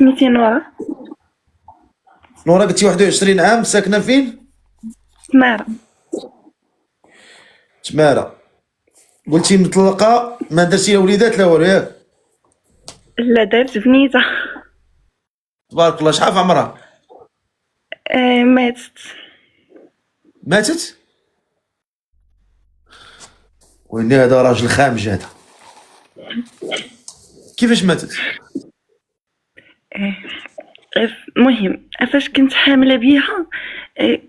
سميتي نورة. نورا قلتي 21 عام، ساكنه فين؟ سمارة. تماره. قلتي مطلقه، ما درتي لا وليدات لا والو ياك؟ لا درت بنيتة. تبارك الله. شحال في عمرها؟ ماتت. ماتت؟ ويني هذا راجل خامج هذا. كيفاش ماتت؟ المهم فاش كنت حاملة بيها، آه،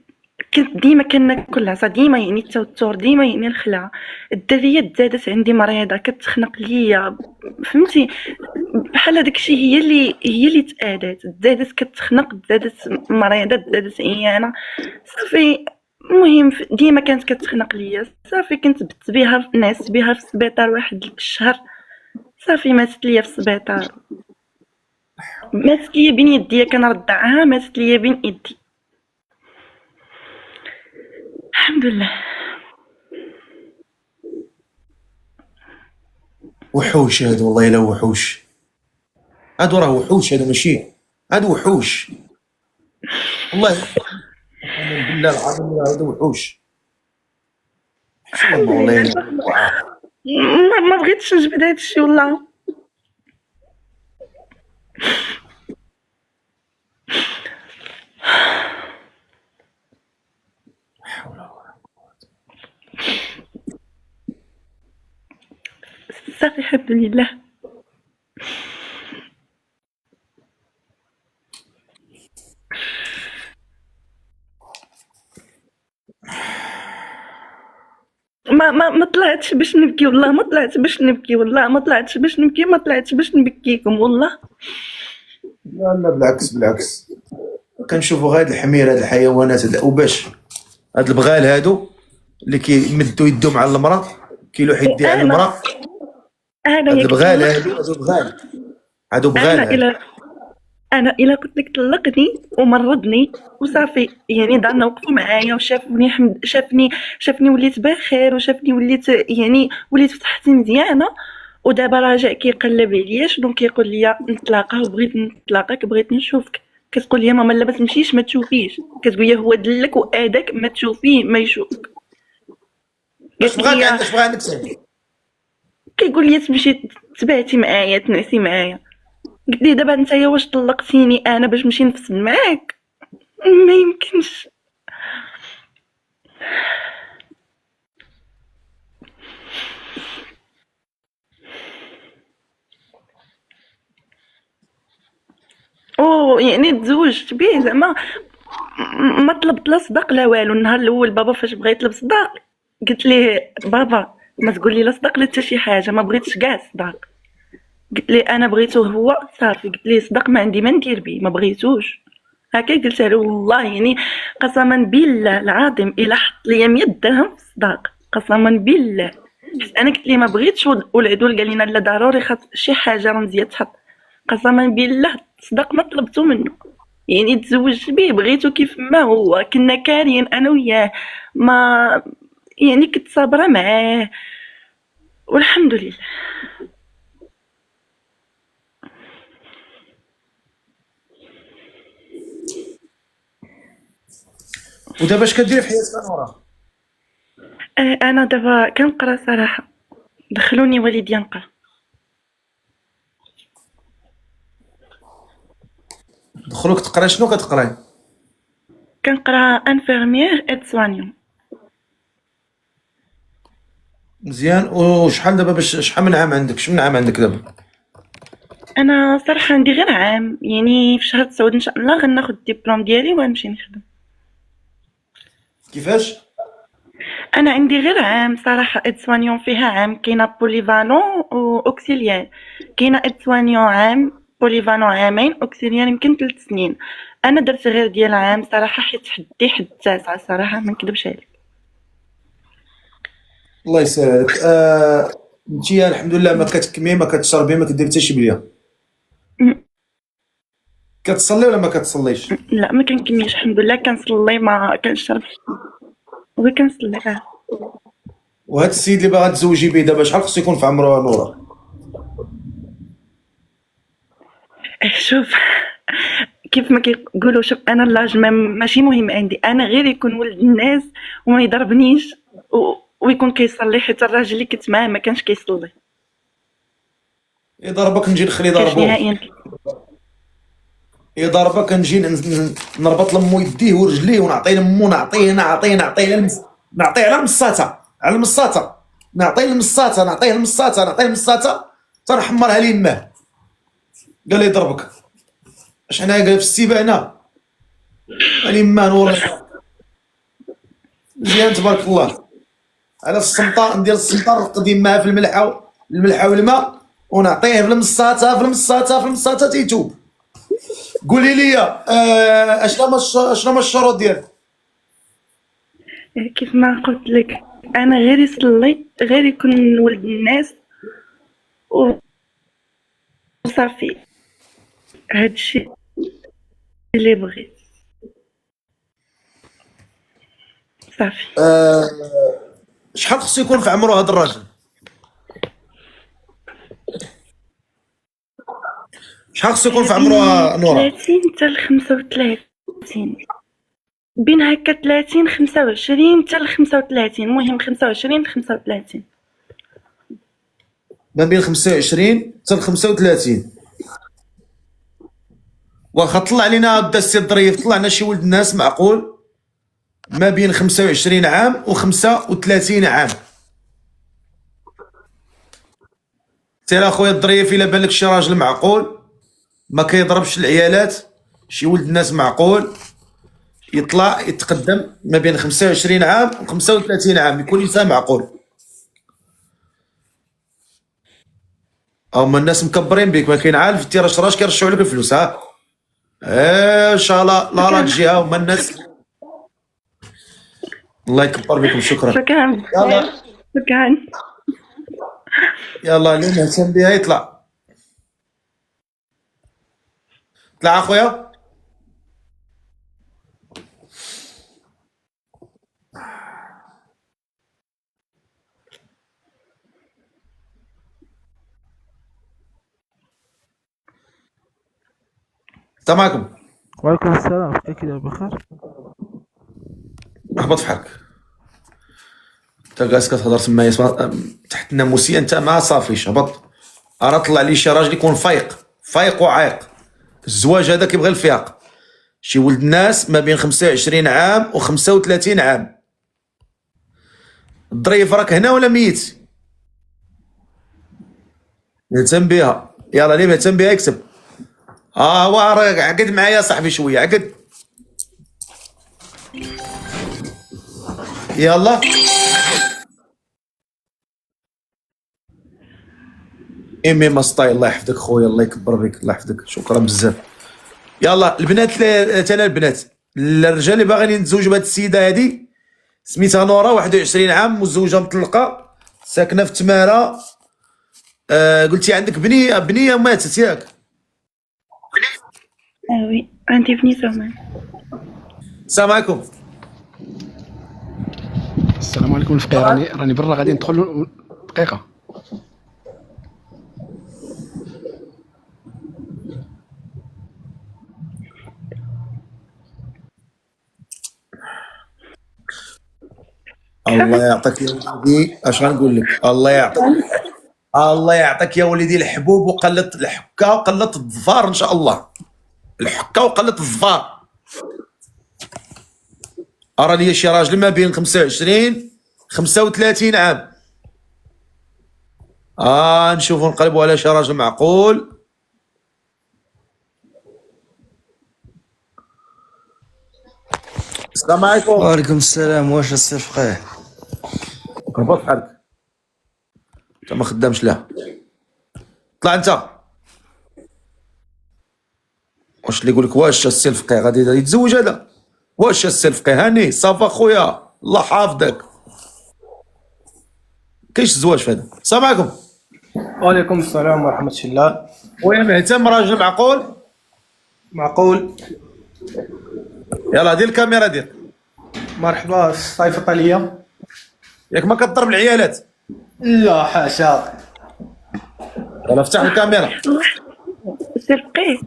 كنت ديما كناكل العصا، ديما يعني التوتر، ديما يعني الخلعة. الدرية تزادت عندي مريضة كتخنق ليا، فهمتي؟ بحال داكشي هي اللي تآدات، تزادت كتخنق، تزادت مريضة، تزادت عيانة، صافي. المهم ديما كانت كتخنق ليا، صافي كنت بت بيها، نعست بيها في السبيطار واحد الشهر، صافي ماتت ليا في السبيطار. ماتت ليا بين يديا، كنرضعها ماتت ليا بين يدي. الحمد لله. وحوش هادو، والله الا وحوش. هادو راه وحوش، هادو ماشي، هادو وحوش والله. قسما بالله العظيم راه هادو وحوش. الحمد حشومه والله لله. الا واه. ما بغيتش نجبد هادشي والله. صافي الحمد لله. ما طلعتش باش نبكي والله، ما طلعت باش نبكي والله، ما طلعتش باش نبكي، ما طلعتش باش نبكيكم والله. لا لا، بالعكس بالعكس. كنشوفوا هاد الحمير، هاد الحيوانات، وباش هاد البغال هادو اللي كيمدوا يدهم على المراه، كيلوح يديه على انا المراه. انا هاد ياك البغال هادو، طلقتني. هادو بغال، هادو انا بغال هادو. الى انا الى قلت لك طلقني ومرضني وصافي، يعني دارنا وقفوا معايا وشافوني، شافني وليت بخير، وشافني وليت، يعني وليت في صحتي مزيانه. ودابا راجع كيقلب عليا، شنو كيقول لي؟ نتلاقى، وبغيت نتلاقاك، بغيت نشوفك. كتقول لي ماما لا ما تمشيش ما تشوفيش، كتقول لي هو دلك واداك ما تشوفيه ما يشوفك. اش قالت بغاك لي، عندك، اش بغا عندك سامي؟ كيقول لي تمشي تبعتي معايا تنعسي معايا. قلت لي دابا نتايا واش طلقتيني انا باش نمشي نفسد معاك؟ ما يمكنش. يعني تزوجت بيه زعما، ما طلبت لا صداق لا والو. النهار الاول بابا فاش بغا يطلب صداق، قلت ليه بابا ما تقول لي لا صداق لا حتى شي حاجه، ما بغيتش كاع صداق. قلت ليه انا بغيتو هو صافي، قلت ليه صداق ما عندي ما ندير به، ما بغيتوش. هكا قلت له والله، يعني قسما بالله العظيم الا حط لي 100 درهم في الصداق، قسما بالله. حيت انا قلت ليه ما بغيتش، والعدول قال لنا لا ضروري خاص شي حاجه رمزيه تحط. قسما بالله الصداق ما طلبته منه، يعني تزوجت به، بغيتو كيف ما هو، كنا كاريين انا وياه، ما يعني كنت صابره معاه والحمد لله. ودابا اش كديري في حياتك نورا؟ انا دابا كنقرا صراحه، دخلوني والديا نقرا. دخلوك تقراي، شنو كتقراي؟ كنقرا انفيرميير ايد سوانيون. مزيان. وشحال دابا، باش شحال من عام عندك، شحال من عام عندك دابا؟ انا صراحه عندي غير عام، يعني في شهر 9 ان شاء الله غناخد الدبلوم ديالي وغنمشي نخدم. كيفاش؟ انا عندي غير عام صراحه، ايد سوانيون فيها عام، كاينه بوليفالون واوكسيليان. كاينه ايد سوانيون عام، بوليفالون عامين، اوكسيليان يمكن 3 سنين. انا درت غير ديال عام صراحه، حيت حدي حد التاسعه صراحه، ما نكذبش عليك. الله يسهلك. انتي الحمد لله ما كتكمي، ما كتشربي، ما كديري حتى شي بليه. م- كتصلي ولا ما كتصليش؟ لا ما كنكملش الحمد لله، كنصلي ما كنشربش، وكنصلي وهذا السيد اللي باغا تزوجي به دابا شحال خصو يكون في عمره نورا؟ شوف كيف ما كيقولوا، شوف انا اللاج ماشي مهم عندي، انا غير يكون ولد الناس وما يضربنيش ويكون كيصلي، حيت الراجل اللي كنت معاه ما كانش كيصلي. يضربك نجي نخلي كانش ضربوه، نهائيا. يضربك نجي نربط لمو يديه ورجليه ونعطيه لمو، نعطيه على المصاته، على المصاته، نعطيه المصاته، نعطيه المصاته تنحمرها ليه ماه. قال لي يضربك اش حنايا، قال في السيبه هنا راني ما نور مزيان تبارك الله. على السمطه ندير السمطه نقدم معها في الملحه والماء ونعطيه في المصاته تيتوب. قولي لي اشنو هما الشروط ديالك؟ كيف ما قلت لك، انا غير يصلي، غير يكون ولد الناس وصافي. هادشي اللي بغيت، صافي. شحال خصو يكون في عمره هذا الراجل؟ شحال خصو يكون في عمره نورا؟ 30 حتى ل 35، بين هكا 30 25 حتى ل 35، المهم 25 ل 35. ما بين 25 حتى ل 35. واخا طلع لينا بدا السي الظريف، طلع لنا شي ولد الناس معقول ما بين 25 عام و 35 عام. سير اخويا الظريف، الا بان لك شي راجل معقول ما كيضربش العيالات، شي ولد الناس معقول يطلع يتقدم ما بين 25 عام و 35 عام، يكون انسان معقول. هما الناس مكبرين بك، ما كاين عارف انت راش كيرشعوا لك الفلوس. ها ان شاء الله لا لا تجيها هما الناس. الله يكبر بكم، شكرا. شكرا يلا شكرا. يلا اللي مهتم بها يطلع. طلع اخويا. السلام عليكم. وعليكم السلام، كيف بخير؟ اهبط في حالك، انت جالس كتهضر تما تحت الناموسيه، انت ما صافيش، هبط. راه طلع لي شي راجل يكون فايق وعايق. الزواج هذا كيبغي الفياق. شي ولد الناس ما بين 25 عام و 35 عام. الظريف راك هنا ولا ميت؟ مهتم بها، يلا اللي مهتم بها يكتب. هو راك عقد معايا صاحبي شويه، عقد. يلا ايمي ماسطاي، الله يحفظك خويا، الله يكبر بك، الله يحفظك، شكرا بزاف. يلا البنات، تانا البنات، الرجال اللي باغيين يتزوجوا بهاد السيده هادي سميتها نورا، 21 عام، مزوجه مطلقه، ساكنه في تماره. قلتي عندك بنيه ماتت ياك؟ وي عندي بنيته معايا. السلام عليكم. السلام عليكم الفقيه، راني برا غادي ندخل دقيقه. الله يعطيك يا وليدي، اش غنقول لك، الله يعطيك يا وليدي الحبوب وقله الحكه وقله الظفار ان شاء الله. الحكه وقله الظفار. ارى لي شي راجل ما بين 25 35 عام. نشوفوا نقلبوا على شي راجل معقول. السلام عليكم. وعليكم السلام. واش السي فقيه؟ هبط بحالك، انت ما خدامش لا. طلع انت. واش اللي يقول لك واش السي الفقيه غادي يتزوج هذا؟ واش السي الفقيه؟ هاني صافا خويا، الله حافظك. كاينش الزواج في هذا. السلام عليكم. وعليكم السلام ورحمة الله. خويا مهتم، راجل معقول. معقول. يلا دير الكاميرا دير. مرحبا، صيفط عليا. ياك ما كضرب العيالات؟ لا حاشا. يلا افتح الكاميرا. سير فقيه،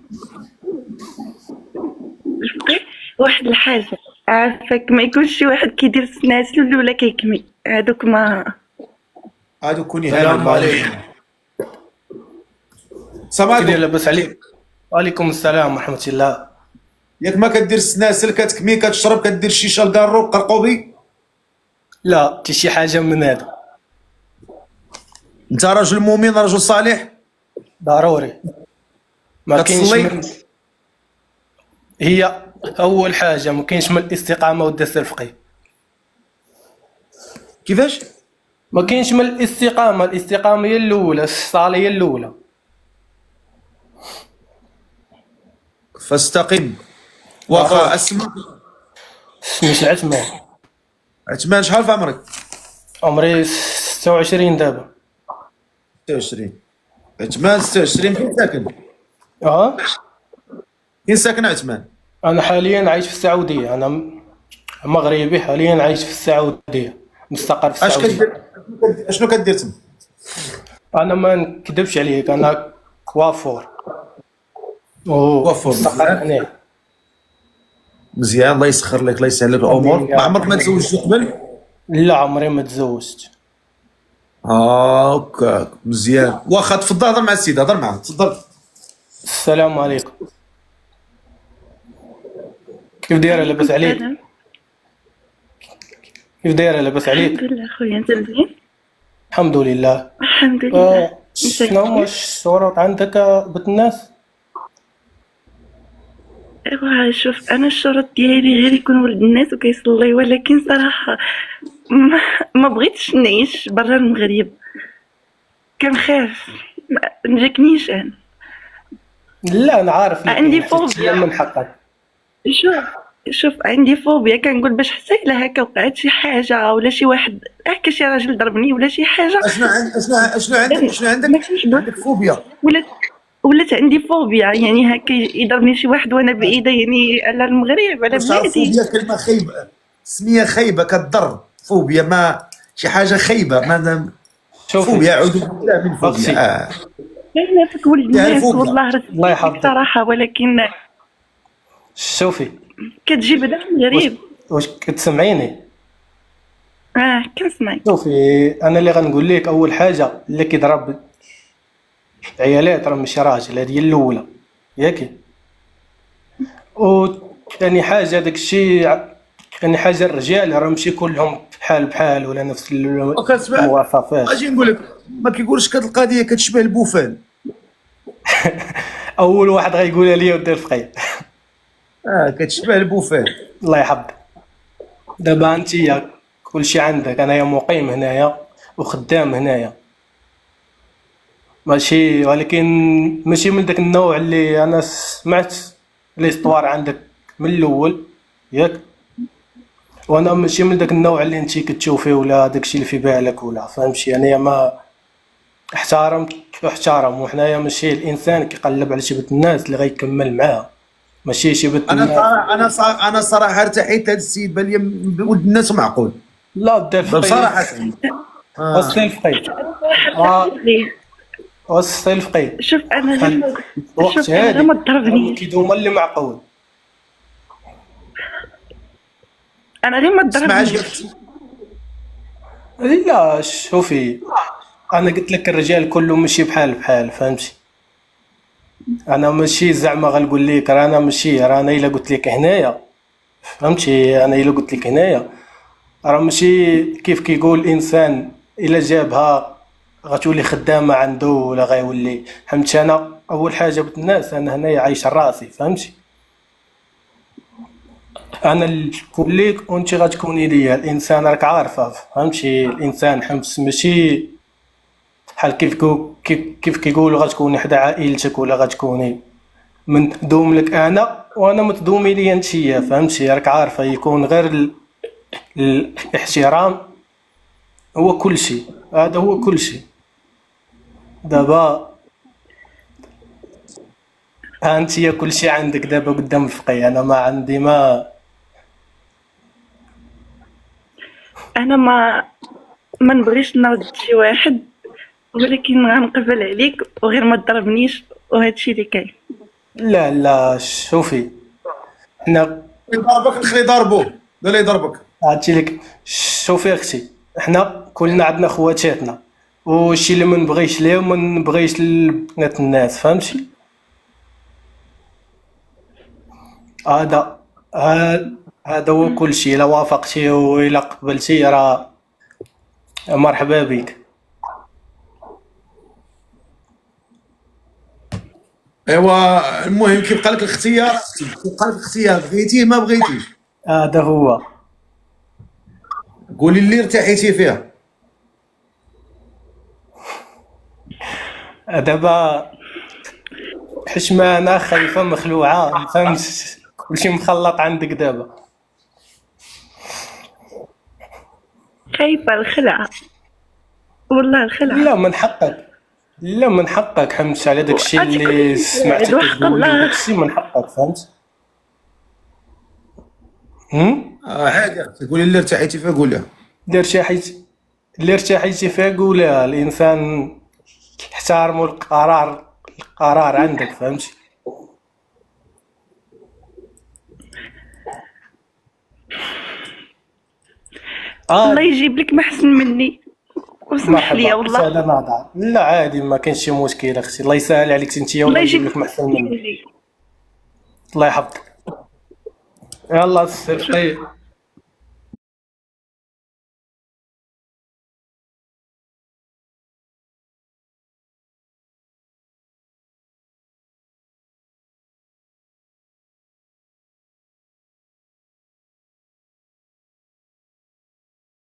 واحد الحاجة، عافاك ما يكونش شي واحد كيدير السناسل ولا كيكمي، هادوك ما. هادو كوني السلام هاني عليكم. السلام كيداير عليكم. لاباس عليك؟ وعليكم السلام ورحمة الله. ياك ما كدير السناسل كتكمي كتشرب كدير الشيشه الكارو قرقوبي؟ لا حتى شي حاجة من هذا. انت رجل مؤمن رجل صالح ضروري. ما كاينش كتصلي؟ من هي أول حاجة ما كاينش من الاستقامة والدرس الفقهي. كيفاش؟ ما كاينش من الاستقامة هي الأولى، الصلاة هي الأولى. فاستقم. واخا اسمع سميت عثمان، عثمان شحال في عمرك؟ عمري 26 دابا. 26. عثمان 26 فين ساكن؟ فين ساكن عثمان؟ أنا حاليا عايش في السعودية، أنا مغربي حاليا عايش في السعودية، مستقر في اش السعودية. كدير؟ اشنو كدير تما؟ أنا ما نكذبش عليك، أنا كوافور. كوافور، مستقر مزيان. هنا. مزيان، الله يسخر لك الله يسهل لك الامور. آمين يا ما عمرك رب. ما تزوجت قبل؟ لا عمري ما تزوجت. هاكاك مزيان. واخا تفضل هضر مع السيد، هضر معاه تفضل. السلام عليكم. كيف دايرة لاباس عليك؟ السلام. كيف دايرة لاباس عليك؟ الحمد لله خويا، انت مزيان؟ الحمد لله. الحمد لله. شنو هما الشروط عندك بنت الناس؟ ايوا شوف، انا الشرط ديالي غير يكون ولد الناس وكيصلي، ولكن صراحة ما بغيتش نعيش برا المغرب، كنخاف ما نجيكنيش انا. لا أنا عارف اللي عندي كاين، فوبيا. من حقك. شوف عندي فوبيا، كنقول باش حتى الا هكا وقعت شي حاجة ولا شي واحد هكا شي راجل ضربني ولا شي حاجة، اشنو عندك ماشي عندك فوبيا؟ ولات عندي فوبيا، يعني هكا يضربني شي واحد وانا بعيدة، يعني على المغرب على واش تعرف بلادي. فوبيا كلمه خايبه، سميه خايبه كتضر. فوبيا ما شي حاجه خايبه، ما شوفي فوبيا اعوذ بالله من أختي. فوبيا. انا فيك ولد تعرف الناس فوبيا. والله الله راه يحفظك. صراحة، ولكن شوفي كتجي بدا غريب. واش كتسمعيني؟ كنسمعك. شوفي انا اللي غنقول لك، اول حاجه اللي كيضرب عيالات راه ماشي راجل، هذه هي الاولى ياك. وثاني حاجه داك الشيء، ثاني حاجه الرجال راه ماشي كلهم بحال بحال ولا نفس وكتسمع المواصفات. اجي نقول لك ما كيقولش كانت القضيه كتشبه البوفان. اول واحد غيقولها لي ودير فقيه. كتشبه البوفان. الله يحفظك. دابا انت كلشي عندك، انايا مقيم هنايا وخدام هنايا ماشي، ولكن ماشي من داك النوع اللي انا سمعت ليستوار عندك من الاول ياك. وانا ماشي من داك النوع اللي انت كتشوفي ولا داكشي اللي في بالك ولا فهمتي. انا ما احترم وحنايا ماشي الانسان كيقلب على شي بنت الناس اللي غيكمل معاها، ماشي شي بنت الناس. انا صراحه ارتحيت لهذا السيد، بان لي ولد الناس معقول لا دير فقيه. بصراحه. وصل الفقيه. وصل الفقيه. شوف انا غير الوقت شوف انا هادي ما تضربنيش، كيدوم اللي معقول. انا غير ما اسمع اش تضربنيش. قلت. لا شوفي، انا قلت لك الرجال كله ماشي بحال بحال فهمتي. انا ماشي زعما غنقول لك رانا ماشي، رانا الا قلت لك هنايا فهمتي، انا الا قلت لك هنايا راه ماشي كيف كيقول الانسان الا جابها غتولي خدامه عنده ولا غيولي فهمتي. انا اول حاجه بنت الناس انا هنايا عايش راسي فهمتي. انا نقول لك وانت غتكوني ليا، الانسان راك عارفه فهمتي. الانسان حمس ماشي بحال كيف كيقولوا غتكوني حدا عائلتك ولا غتكوني من دوم لك انا وانا متدومي ليا انتيا فهمتي. راك عارفه يكون غير الاحترام هو كل شيء، هذا هو كل شيء. دابا انتيا كل شيء عندك دابا قدام الفقيه، انا ما عندي ما. انا ما نبغيش نرد شي واحد، ولكن غنقبل عليك وغير ما تضربنيش، وهذا الشيء اللي كاين. لا شوفي، حنا يضربك نخلي ضربوه، لا يضربك. عرفتي لك. شوفي اختي، حنا كلنا عندنا خواتاتنا، والشي اللي ما نبغيش ليه وما نبغيش لبنات الناس، فهمتي؟ هذا هذا هو كل شيء. الا وافقتي والا قبلتي راه مرحبا بك. ايوا المهم كيبقى لك الاختيار، كيبقى لك الاختيار، بغيتيه ما بغيتيش. هذا هو. قولي اللي ارتحيتي فيها. دابا حشمانة خايفة مخلوعة، فهمت؟ كلشي مخلط عندك دابا. خايفة الخلعة، والله الخلعة. لا من حقك، لا من حقك، حمس على داكشي عرفتي اللي كنت سمعتك وحق تقولي، الله. داكشي من حقك، فهمت؟ عادي اختي، قولي اللي ارتحيتي فيها قوليها. اللي ارتحيتي فيها قولها. الانسان احترموا القرار عندك، فهمتي؟ الله يجيب لك ما احسن مني، وسمح لي والله. سهلة ناضعة. لا عادي، ما كاينش شي مشكل اختي، الله يسهل عليك انت الله والله يجيب يجيب لك محسن منك. لي. الله يحفظك. يلا السير.